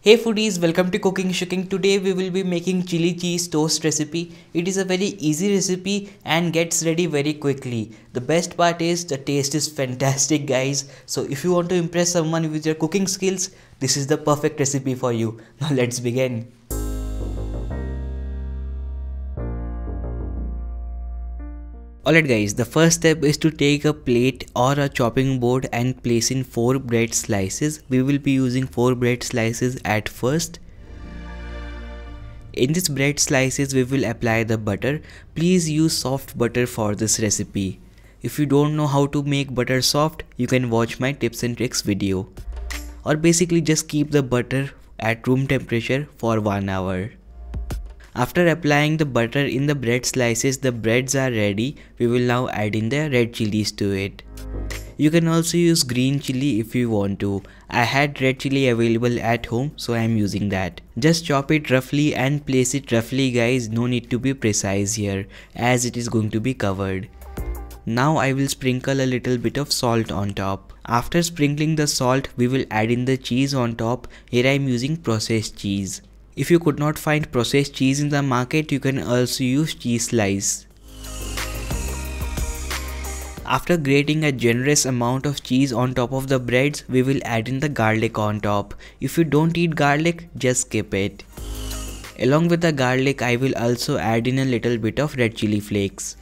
Hey foodies, welcome to CookingShooking. Today we will be making chili cheese toast recipe. It is a very easy recipe and gets ready very quickly. The best part is the taste is fantastic guys. So if you want to impress someone with your cooking skills, this is the perfect recipe for you. Now let's begin. Alright guys, the first step is to take a plate or a chopping board and place in 4 bread slices. We will be using 4 bread slices at first. In these bread slices we will apply the butter. Please use soft butter for this recipe. If you don't know how to make butter soft, you can watch my tips and tricks video. Or basically just keep the butter at room temperature for 1 hour. After applying the butter in the bread slices, the breads are ready. We will now add in the red chilies to it. You can also use green chili if you want to. I had red chili available at home, so I am using that. Just chop it roughly and place it roughly guys, no need to be precise here as it is going to be covered. Now I will sprinkle a little bit of salt on top. After sprinkling the salt, we will add in the cheese on top. Here I am using processed cheese. If you could not find processed cheese in the market, you can also use cheese slice. After grating a generous amount of cheese on top of the breads, we will add in the garlic on top. If you don't eat garlic, just skip it. Along with the garlic, I will also add in a little bit of red chili flakes.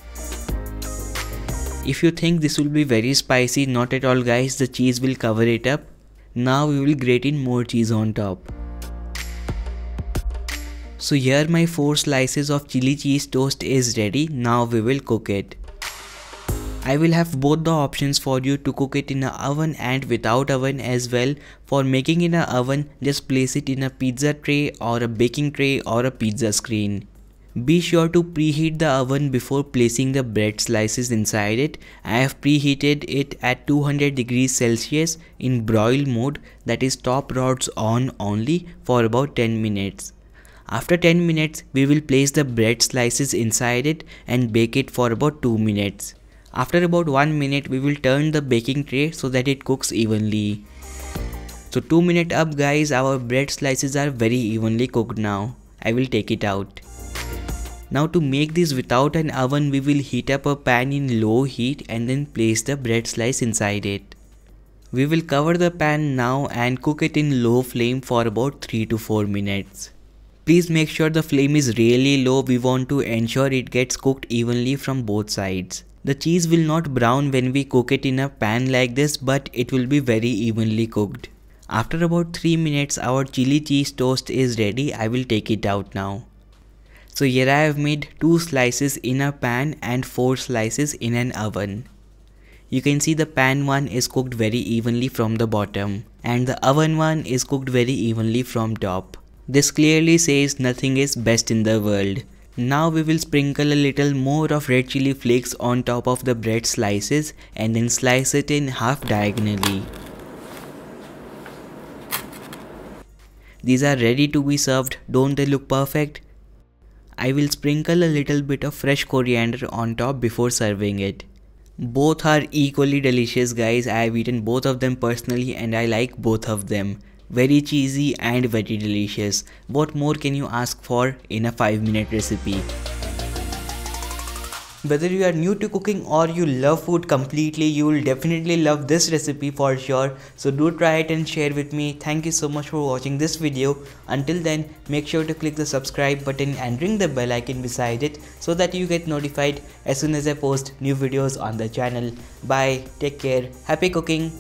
If you think this will be very spicy, not at all guys, the cheese will cover it up. Now we will grate in more cheese on top. So here my 4 slices of chili cheese toast is ready. Now we will cook it. I will have both the options for you to cook it in an oven and without oven as well. For making in an oven, just place it in a pizza tray or a baking tray or a pizza screen. Be sure to preheat the oven before placing the bread slices inside it. I have preheated it at 200 degrees Celsius in broil mode, that is top rods on only, for about 10 minutes. After 10 minutes, we will place the bread slices inside it and bake it for about 2 minutes. After about 1 minute, we will turn the baking tray so that it cooks evenly. So 2 minutes up guys, our bread slices are very evenly cooked now. I will take it out. Now to make this without an oven, we will heat up a pan in low heat and then place the bread slice inside it. We will cover the pan now and cook it in low flame for about 3 to 4 minutes. Please make sure the flame is really low. We want to ensure it gets cooked evenly from both sides. The cheese will not brown when we cook it in a pan like this, but it will be very evenly cooked. After about 3 minutes, our chili cheese toast is ready. I will take it out now. So here I have made 2 slices in a pan and 4 slices in an oven. You can see the pan one is cooked very evenly from the bottom and the oven one is cooked very evenly from top. This clearly says nothing is best in the world. Now we will sprinkle a little more of red chili flakes on top of the bread slices and then slice it in half diagonally. These are ready to be served. Don't they look perfect? I will sprinkle a little bit of fresh coriander on top before serving it. Both are equally delicious guys. I have eaten both of them personally and I like both of them. Very cheesy and very delicious. What more can you ask for in a 5-minute recipe? Whether you are new to cooking or you love food completely, you will definitely love this recipe for sure. So do try it and share with me. Thank you so much for watching this video. Until then, make sure to click the subscribe button and ring the bell icon beside it so that you get notified as soon as I post new videos on the channel. Bye, take care, happy cooking.